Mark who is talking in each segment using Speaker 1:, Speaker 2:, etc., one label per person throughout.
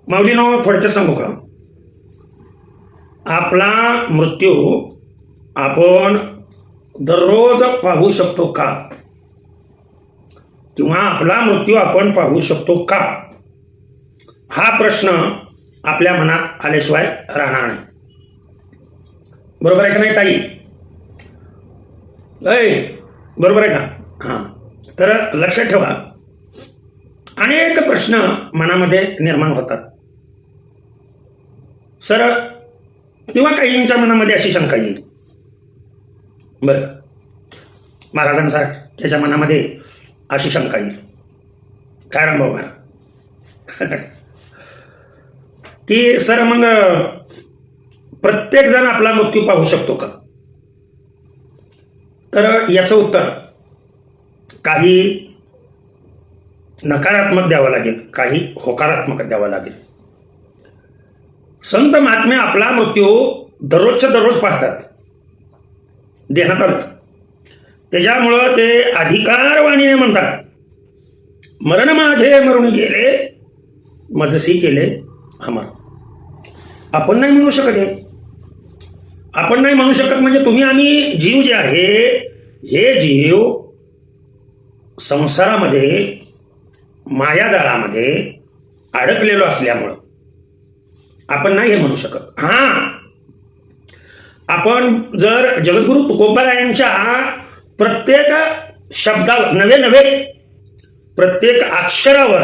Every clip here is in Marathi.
Speaker 1: माऊलीनो थोडक्यात सांगू का? आपला मृत्यू आपण दररोज पाहू शकतो का? किंवा आपला मृत्यू आपण पाहू शकतो का? हा प्रश्न आपल्या मनात आल्याशिवाय राहणार नाही. बरोबर आहे का नाही ताई? बरोबर आहे का? हां. तर लक्षात ठेवा, अनेक प्रश्न मनामध्ये निर्माण होतात सर, किंवा काहींच्या मनामध्ये अशी शंका येईल, बरं महाराजांसारख्याच्या मनामध्ये अशी शंका येईल, काय रामभाऊ महाराज की सर मग प्रत्येक जण आपला मृत्यू पाहू शकतो का? तर याचं उत्तर काही नकारात्मक द्यावं लागेल, काही होकारात्मक द्यावं लागेल. संत महात्मे आपला मृत्यू दररोजच्या दररोज पाहतात, देण्यात आलं. त्याच्यामुळं ते अधिकारवाणीने म्हणतात, मरण माझे मरून गेले, मजसी केले अमर. आपण नाही म्हणू शकत हे. आपण नाही म्हणू शकत म्हणजे तुम्ही आम्ही जीव जे आहे, हे जीव संसारामध्ये मायाजाळामध्ये अडकलेलो असल्यामुळं आपण नाही हे म्हणू शकत. हां, आपण जर जगद्गुरु तुकोबारायांच्या प्रत्येक शब्दावर नवे प्रत्येक अक्षरावर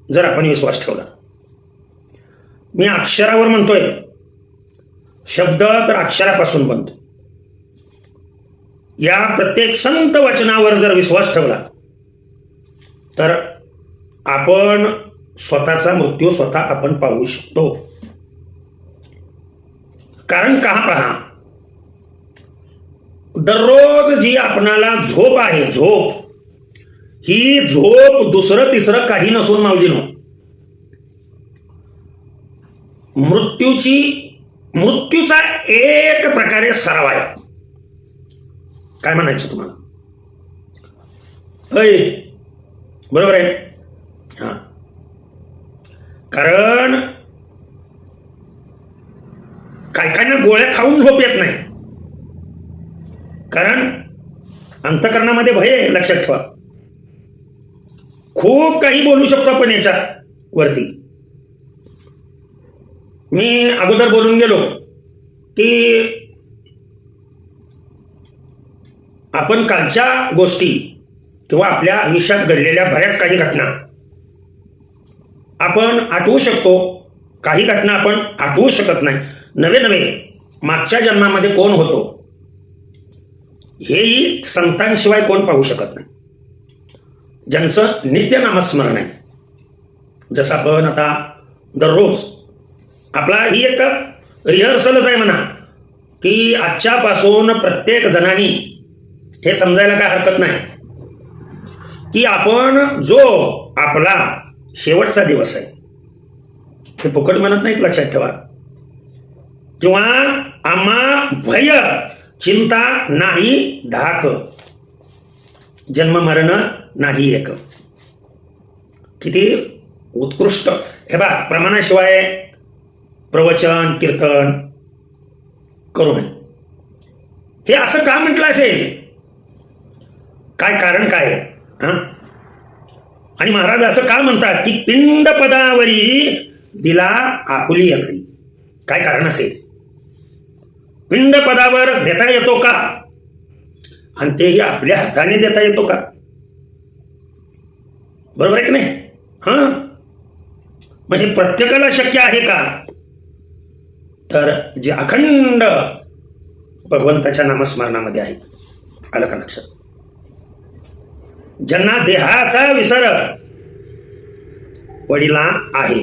Speaker 1: जर आपण विश्वास ठेवला, मी अक्षरावर म्हणतोय, शब्द तर अक्षरापासून बनतो, या प्रत्येक संत वचनावर जर विश्वास ठेवला तर आपण स्वतःचा मृत्यू स्वतः आपण पाहू शकतो. कारण का पहा, दररोज जी आपणाला झोप आहे, झोप ही झोप दुसरं तिसरं काही नसून माऊलीनो, मृत्यूचा एक प्रकारे सराव आहे. काय म्हणायचं तुम्हाला? बरोबर आहे. हा, कारण काय काय ना गोळ्या खाऊन झोप येत नाही, कारण अंतःकरणामध्ये भय आहे. लक्षात ठेवा, खूप काही बोलू शकतो आपण याच्या वरती. मी अगोदर बोलून गेलो की आपण कालच्या गोष्टी किंवा आपल्या आयुष्यात घडलेल्या बऱ्याच काही घटना आपण आठवू शकतो, काही घटना आपण आठवू शकत नाही. नवे मागच्या जन्मामध्ये कोण होतो हेही संतांशिवाय कोण पाहू शकत नाही, ज्यांचं नित्य नामस्मरण आहे. जसं आपण आता दररोज आपला ही एक रिहर्सलच आहे म्हणा, की आजच्यापासून प्रत्येक जणांनी हे समजायला काय हरकत नाही की आपण जो आपला शेवटचा दिवस आहे, हे फुकट म्हणत नाहीत, लक्षात ठेवा. किंवा आम्हा भय चिंता नाही धाक, जन्म मरण नाही एक. किती उत्कृष्ट हे बा, प्रमाणाशिवाय प्रवचन कीर्तन करू नये. हे असं का म्हटलं असेल? काय कारण काय आहे? आणि महाराज असं का म्हणतात की पिंड पदावरी दिला आपुली अखरी? काय कारण असेल? पिंड पदावर देता येतो का? आणि तेही आपल्या हाताने देता येतो का? बरोबर आहे की नाही? म्हणजे प्रत्येकाला शक्य आहे का? तर जे अखंड भगवंताच्या नामस्मरणामध्ये आहे, आलं का लक्षात? ज्यांना देहाचा विसर पडिला आहे,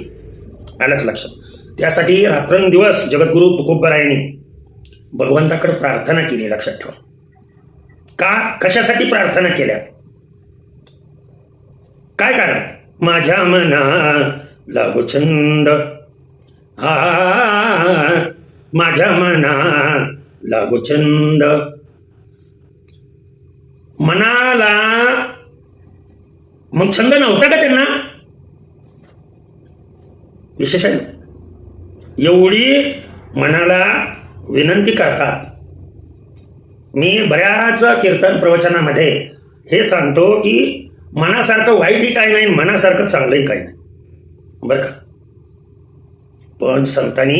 Speaker 1: आलं का लक्षात? त्यासाठी रात्रंदिवस जगद्गुरु तुकोबारायांनी भगवंताकडे प्रार्थना केली. लक्षात ठेवा. का, कशासाठी प्रार्थना केल्या? काय कारण? माझ्या मना लागू छंद, माझ्या मना लागू छंद. मनाला मग छंद नव्हता का त्यांना? विशेष आहे. एवढी मनाला विनंती करतात. मी बऱ्याच कीर्तन प्रवचनामध्ये हे सांगतो की मनासारखं वाईटही काही नाही, मनासारखं चांगलंही काही नाही, बरं का. पण संतांनी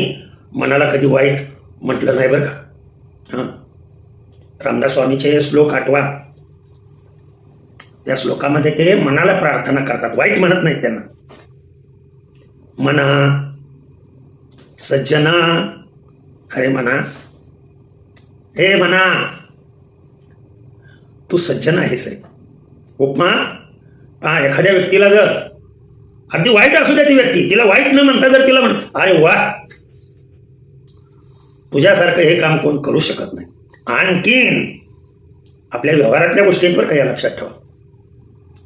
Speaker 1: मनाला कधी वाईट म्हटलं नाही, बरं का. हां, रामदास स्वामीचे श्लोक आठवा. त्या श्लोकामध्ये ते मनाला प्रार्थना करतात, वाईट म्हणत नाहीत त्यांना. मना सज्जना, अरे मना, हे मना, तू सज्जन आहेस रे. उपमा, एखाद्या व्यक्तीला जर अगदी वाईट असू द्या ती व्यक्ती, तिला वाईट न म्हणता जर तिला म्हण, अरे वा, तुझ्यासारखं हे काम कोण करू शकत नाही. आणखीन आपल्या व्यवहारातल्या गोष्टींवर काही लक्षात ठेवा.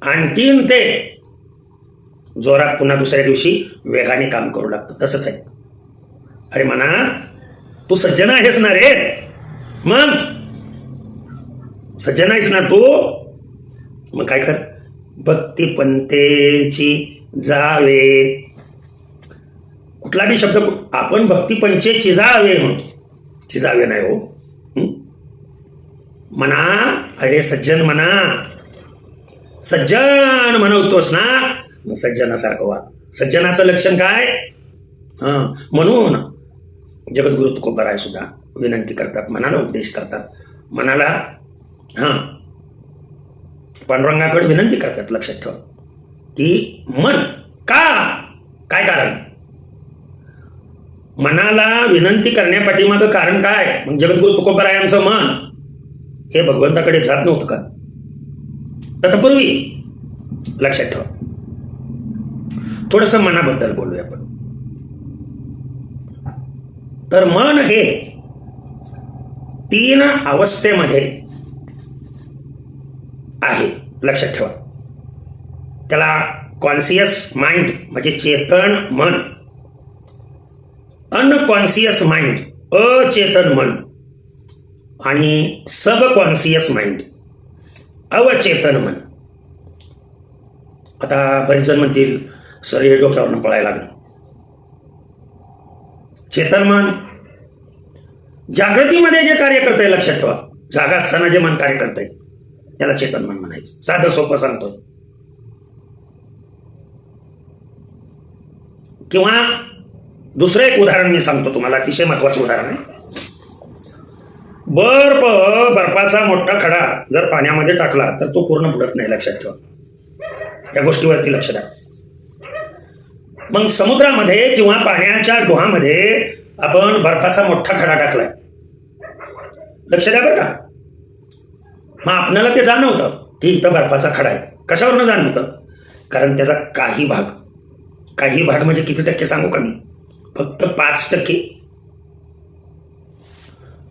Speaker 1: आणखीन ते जोरात पुन्हा दुसऱ्या दिवशी वेगाने काम करू लागतं. तसंच आहे. अरे म्हणा, तू सज्जन आहेस ना रे, मग सज्जन आहेस ना तू, मग काय कर, भक्ती पंथेची जावे. कुठला बी शब्द आपण भक्ती पंचे चिजावे म्हणतो, चिजावे नाही हो. म्हणा, अरे सज्जन म्हणा, सज्जन म्हणवतोस ना, सज्जनासारखं वा. सज्जनाचं लक्षण काय? म्हणून जगद्गुरु तुकोबाराय सुद्धा विनंती करतात, मनाला उपदेश करतात, मनाला पांडुरंगाकडे विनंती करतात. लक्षात ठेवा की मन का, काय कारण, मनाला विनंती करण्यापाठीमागं कारण काय? मग जगद्गुरु तुकोबारायांचं मन हे भगवंताकडे जात नव्हतं का तत्पूर्वी? लक्षात ठेवा. थोडंसं मनाबद्दल बोलूया आपण. तर मन हे 3 अवस्थेमध्ये आहे. लक्षात ठेवा. त्याला कॉन्शियस माइंड म्हणजे चेतन मन, अनकॉन्शियस माइंड अचेतन मन, आणि सबकॉन्शियस माइंड अवचेतन मन. आता बरेच जण म्हणतील, सर हे डोक्यावरनं पळायला लागलं. चेतन मन जागृतीमध्ये जे कार्य करतंय, लक्षात ठेवा, जागा असताना जे मन कार्य करतंय त्याला चेतन मन म्हणायचं. साधं सोपं सांगतोय. किंवा दुसरं एक उदाहरण मी सांगतो तुम्हाला, अतिशय महत्वाचं उदाहरण आहे. बर्फाचा मोठा खडा जर पाण्यामध्ये टाकला तर तो पूर्ण बुडत नाही. लक्षात ठेवा, या गोष्टीवरती लक्ष द्या. मग समुद्रामध्ये किंवा पाण्याच्या डोहामध्ये आपण बर्फाचा मोठा खडा टाकलाय, लक्ष द्या बरं का. मग आपल्याला ते जाणवतं की इथं बर्फाचा खडा आहे. कशावरनं जाणवतं? कारण त्याचा काही भाग म्हणजे किती टक्के सांगू का मी? फक्त 5%.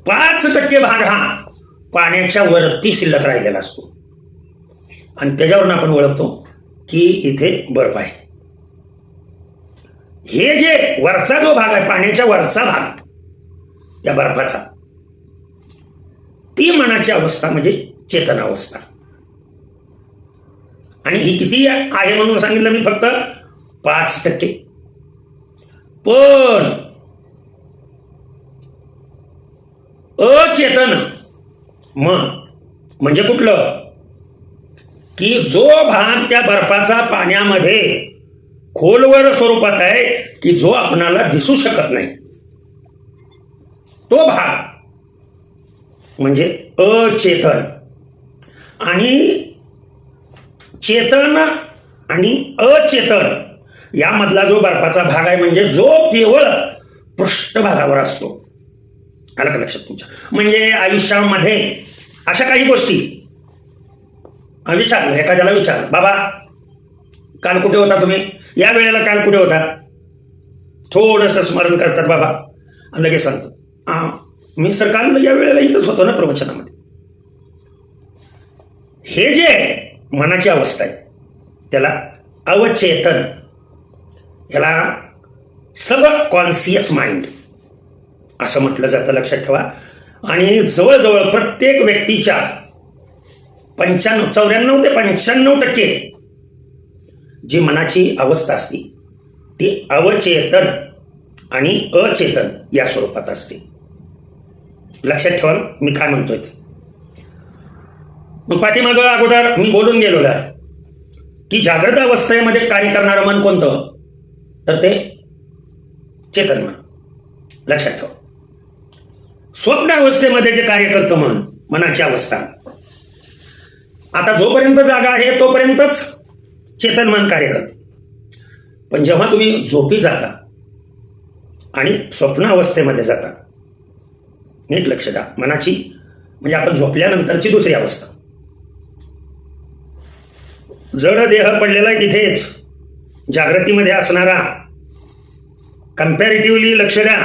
Speaker 1: 5% भाग हा पाण्याच्या वरती शिल्लक राहिलेला असतो, आणि त्याच्यावरून आपण ओळखतो की इथे बर्फ आहे. हे जे वरचा जो भाग आहे, पाण्याच्या वरचा भाग त्या बर्फाचा, ती मनाची अवस्था म्हणजे चेतन अवस्था. आणि ही किती आहे म्हणून सांगितलं मी? फक्त 5%. पण अचेतन मन म्हणजे कुठलं? की जो भाग त्या बर्फाचा पाण्यामध्ये खोलवर स्वरूपात आहे, की जो आपणाला दिसू शकत नाही, तो भाग म्हणजे अचेतन. आणि चेतन आणि अचेतन यामधला जो बर्फाचा भाग आहे, म्हणजे जो केवळ पृष्ठभागावर असतो. आलं का लक्षात तुमच्या? म्हणजे आयुष्यामध्ये अशा काही गोष्टी विचारलं, एखाद्याला विचारलं, बाबा काल कुठे होता तुम्ही, या वेळेला काल कुठे होता? थोडंसं स्मरण करतात बाबा, आणि लगेच सांगतात, मी सर काल या वेळेला इथंच होतो ना प्रवचनामध्ये. हे जे मनाची अवस्था आहे त्याला अवचेतन, याला सब कॉन्शियस माइंड असं म्हटलं जातं. लक्षात ठेवा. आणि जवळजवळ प्रत्येक व्यक्तीच्या 94 ते 95% जी मनाची अवस्था असती ती अवचेतन आणि अचेतन या स्वरूपात असते. लक्षात ठेवा मी काय म्हणतोय ते. मग पाठीमागं अगोदर मी बोलून गेलो की जागृत अवस्थेमध्ये कार्य करणारं मन कोणतं, तर ते चेतन मन. लक्षात ठेवा. स्वप्न अवस्थेमध्ये जे कार्य करतं मन, मनाची अवस्था, आता जोपर्यंत जागा आहे तोपर्यंतच चेतन मन कार्य करते. पण जेव्हा तुम्ही झोपी जाता आणि स्वप्न अवस्थेमध्ये जाता, नीट लक्ष द्या, मनाची म्हणजे आपण झोपल्यानंतरची दुसरी अवस्था, जड देह पडलेला आहे तिथेच जागृतीमध्ये असणारा, कम्पॅरेटिव्हली लक्ष द्या,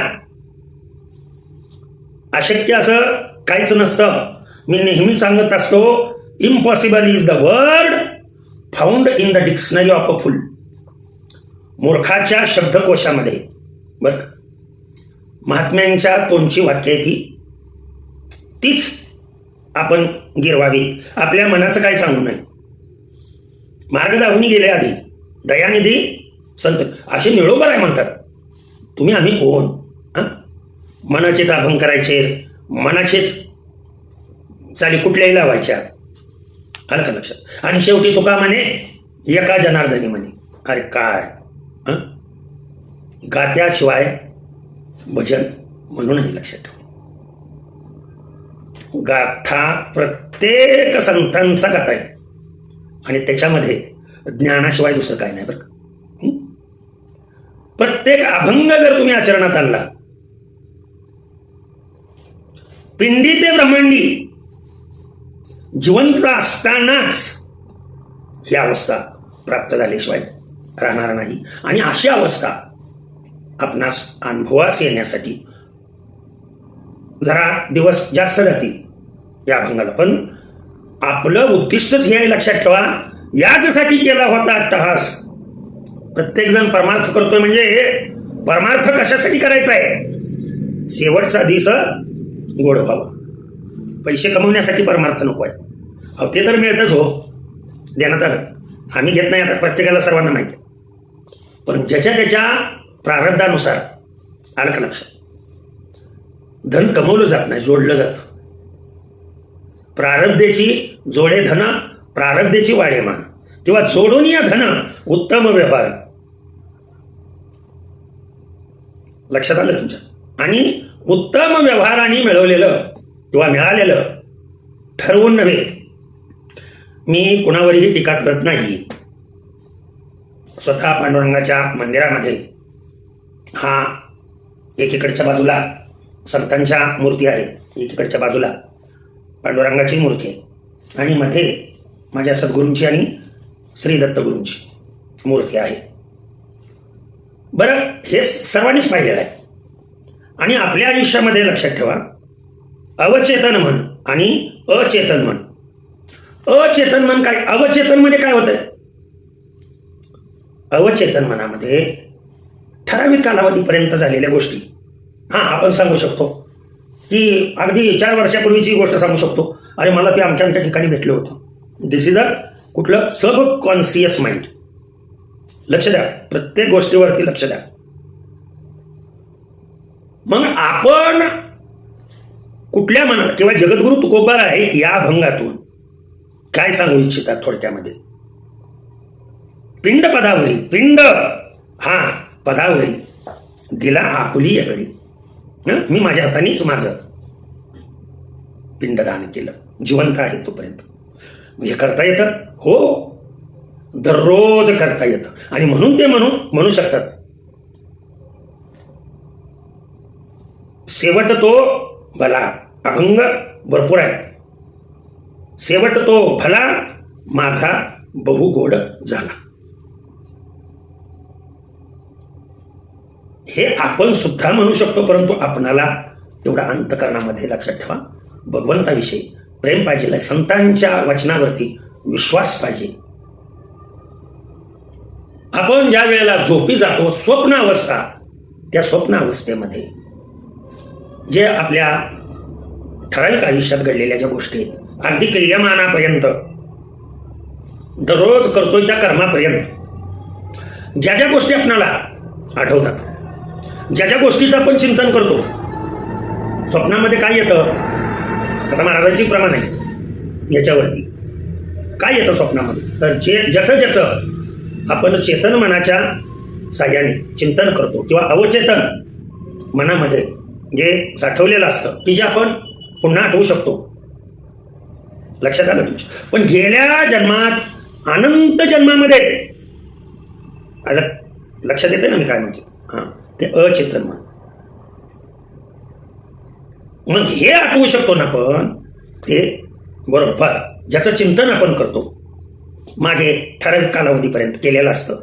Speaker 1: अशक्य असं काहीच नसतं. मी नेहमी सांगत असतो, impossible is the word found in the dictionary of a fool. मूर्खाच्या शब्दकोशामध्ये बर महात्म्यांच्या तोंडची वाक्य आहे तीच आपण गिरवावीत. आपल्या मनाचं काय सांगू नये. मार्ग दाखवून गेले आधी दयानिधी संत असे निळोबर आहे म्हणतात. तुम्ही आम्ही कोण? मनाचेच अभंग करायचे, मनाचेच चाली कुठल्याही लावायच्या. आलं का लक्षात? आणि शेवटी तुका म्हणे एका जनार्दनी म्हणे. अरे काय गात्याशिवाय भजन म्हणूनही लक्षात ठेवा. गाथा प्रत्येक संतांचा गाथा आहे आणि त्याच्यामध्ये ज्ञानाशिवाय दुसरं काय नाही बरं का. प्रत्येक अभंग जर तुम्ही आचरणात आणला, पिंडी ते ब्रह्मांडी जिवंत असतानाच ही अवस्था प्राप्त झाल्याशिवाय राहणार नाही. आणि अशी अवस्था आपणास अनुभवास येण्यासाठी जरा दिवस जास्त जातील या अभंगाला. पण आपलं उद्दिष्टच हे लक्षात ठेवा, याचसाठी केला होता अट्टहास. प्रत्येक जण परमार्थ करतोय म्हणजे परमार्थ कशासाठी करायचा आहे? शेवटचा दिवस गोड व्हावा. पैसे कमवण्यासाठी परमार्थ नको आहे. अहो ते तर मिळतच हो, देण्यात आलं, आम्ही घेत नाही, आता प्रत्येकाला सर्वांना माहिती. पण ज्याच्या त्याच्या प्रारब्धानुसार, आलं का लक्षात, धन कमवलं जात नाही, जोडलं जातं. प्रारब्धेची जोडे धन, प्रारब्धेची वाढे मान, किंवा जोडून या धन उत्तम व्यवहार. लक्षात आलं तुमच्या? आणि उत्तम व्यवहाराने मिळवलेलं किंवा मिळालेलं ठरवून नव्हे. मी कुणावरही टीका करत नाही. स्वतः पांडुरंगाच्या मंदिरामध्ये हा एकीकडच्या बाजूला संतांच्या मूर्ती आहे, एकीकडच्या बाजूला पांडुरंगाची मूर्ती आहे, आणि मध्ये माझ्या सद्गुरूंची आणि श्री दत्तगुरूंची मूर्ती आहे. बरं, हे सर्वांनीच पाहिलेलं आहे. आणि आपल्या आयुष्यामध्ये लक्षात ठेवा, अवचेतन मन आणि अचेतन मन. अचेतन मन काय, अवचेतन मध्ये काय होतंय? अवचेतन मनामध्ये ठराविक कालावधीपर्यंत झालेल्या गोष्टी, आपण सांगू शकतो की अगदी 4 वर्षापूर्वीची गोष्ट सांगू शकतो, अरे मला ते अमक्या अमक्या ठिकाणी भेटलं होतं. दिस इज अ कुठलं सब कॉन्शियस माइंड. लक्ष द्या, प्रत्येक गोष्टीवरती लक्ष द्या. मग आपण कुठल्या मनात किंवा जगद्गुरु तुकोबार आहे या अभंगातून काय सांगू इच्छितात? थोडक्यामध्ये पिंड पदावरी, पिंड पदावरी दिला आपुली या करी. मी माझ्या हातानेच माझं पिंडदान केलं, जिवंत आहे तोपर्यंत. म्हणजे करता येतं हो, दररोज करता येतं. आणि म्हणून ते म्हणू शकतात, शेवट तो भला. अभंग भरपूर आहे. शेवट तो भला माझा बहु गोड झाला. हे आपण सुद्धा म्हणू शकतो, परंतु आपणाला तेवढा अंतकरणामध्ये लक्षात ठेवा, भगवंताविषयी प्रेम पाहिजे, संतांच्या वचनावरती विश्वास पाहिजे. आपण ज्या वेळेला झोपी जातो, स्वप्न अवस्था, त्या स्वप्न अवस्थेमध्ये जे आपल्या ठराविक आयुष्यात घडलेल्या ज्या गोष्टी आहेत, अगदी क्रियमानापर्यंत, दररोज करतोय त्या कर्मापर्यंत, ज्या ज्या गोष्टी आपणाला आठवतात. ज्या ज्या गोष्टीचं आपण चिंतन करतो स्वप्नामध्ये काय येतं, आता महाराजांची प्रमाण आहे याच्यावरती, काय येतं स्वप्नामध्ये, तर ज्याचं ज्याचं आपण चेतन मनाच्या साह्याने चिंतन करतो किंवा अवचेतन मनामध्ये जे साठवलेलं असतं की जे आपण पुन्हा आठवू शकतो. लक्षात आलं तुमच्या? पण गेल्या जन्मात अनंत जन्मामध्ये लक्षात येते ना मी काय म्हणतो, हां, ते अचेतन मन. मग हे आठवू शकतो ना आपण, ते बरोबर ज्याचं चिंतन आपण करतो मागे ठराविक कालावधीपर्यंत केलेलं असतं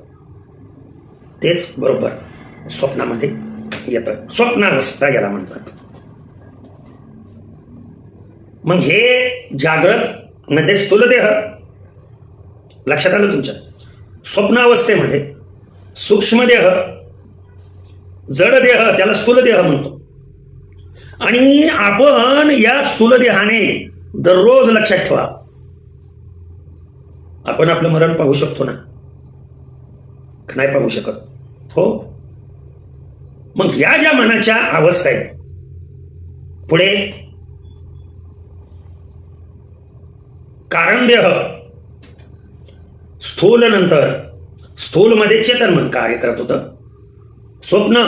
Speaker 1: तेच बरोबर स्वप्नामध्ये येतं. स्वप्नावस्था याला म्हणतात. मग हे जागृत मध्ये स्थूल देह, लक्षात आलं तुमच्या? स्वप्नावस्थेमध्ये सूक्ष्म देह, जड देह, त्याला स्थूल देह म्हणतो. आणि आपण या स्थूल देहाने दररोज लक्षात ठेवा, आपण आपलं मरण पाहू शकतो ना, नाही पाहू शकत? हो. मग या ज्या मनाच्या अवस्था आहेत, पुढे कारण देह, स्थूल, नंतर स्थूल मध्ये चेतन मन कार्य करत होतं, स्वप्न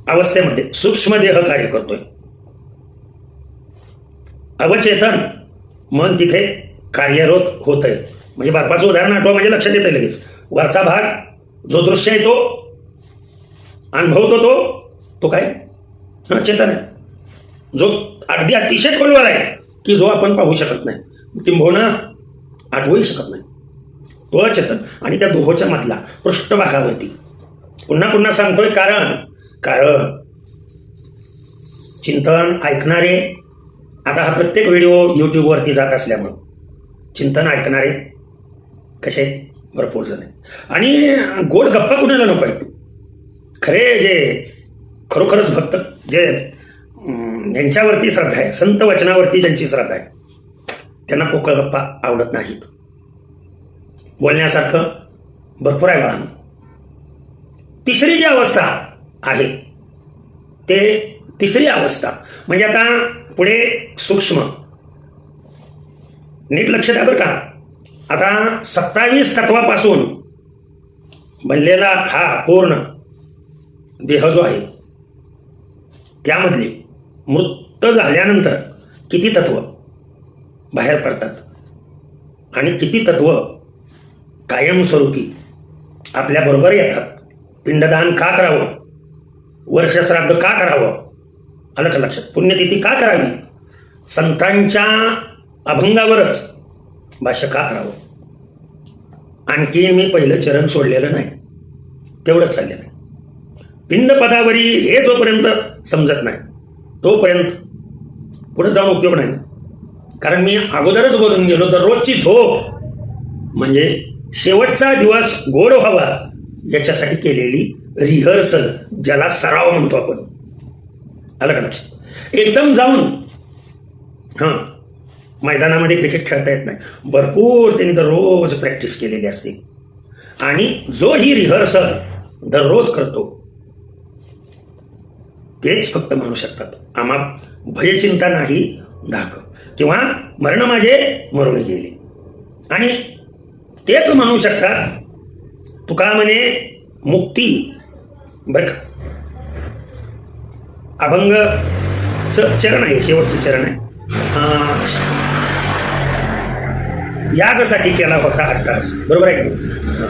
Speaker 1: अवस्थेमध्ये सूक्ष्म देह कार्य करतोय, अवचेतन मन तिथे कार्यरत होत आहे. म्हणजे बापाचं उदाहरण आठवा म्हणजे लक्षात येतं लगेच. वरचा भाग जो दृश्य आहे तो अनुभवतो, तो काय चेतन आहे, जो अगदी अतिशय खोलवर आहे की जो आपण पाहू शकत नाही, किंबहुना आठवूही शकत नाही, तो अचेतन. आणि त्या दोहोच्या मधला पृष्ठभागावरती पुन्हा पुन्हा सांगतोय, कारण चिंतन ऐकणारे, आता हा प्रत्येक व्हिडिओ युट्यूबवरती जात असल्यामुळं चिंतन ऐकणारे कसे भरपूर जण आहेत. आणि गोड गप्पा कुणाला नको आहेत. खरे जे खरोखरच भक्त, जे यांच्यावरती श्रद्धा आहे, संत वचनावरती ज्यांची श्रद्धा आहे, त्यांना पोकळ गप्पा आवडत नाहीत. बोलण्यासारखं भरपूर आहे बाळांनो. तिसरी जी अवस्था आहे ते तिसरी अवस्था म्हणजे आता पुढे सूक्ष्म, नीट लक्ष द्या बरं का. आता 27 तत्वापासून बनलेला हा पूर्ण देह जो आहे, त्यामधले मृत झाल्यानंतर किती तत्व बाहेर पडतात आणि किती तत्व कायमस्वरूपी आपल्या बरोबर येतात. पिंडदान का करावं, वर्षश्राद्ध का करावं, आलं का लक्षात? पुण्यतिथी का करावी, संतांच्या अभंगावरच भाष्य का करावं. आणखी मी पहिलं चरण सोडलेलं नाही, तेवढंच चाललेलं आहे. पिंडपदावरी हे जोपर्यंत समजत नाही तोपर्यंत पुढे जाऊन उपयोग नाही. कारण मी अगोदरच बोलून गेलो, दररोजची झोप म्हणजे शेवटचा दिवस गोड व्हावा याच्यासाठी केलेली रिहर्सल, ज्याला सराव म्हणतो आपण. आलं का लक्षात? एकदम जाऊन मैदानामध्ये क्रिकेट खेळता येत नाही, भरपूर त्यांनी दररोज प्रॅक्टिस केलेली असते. आणि जो ही रिहर्सल दररोज करतो तेच फक्त म्हणू शकतात, आम्हा भयचिंता नाही धाक, किंवा मरण माझे मरून गेले. आणि तेच म्हणू शकतात, तुका म्हणे मुक्ती, बर का, अभंग चरण आहे, शेवटचं चरण आहे, याच्यासाठी केला होता अट्टास, बरोबर आहे का?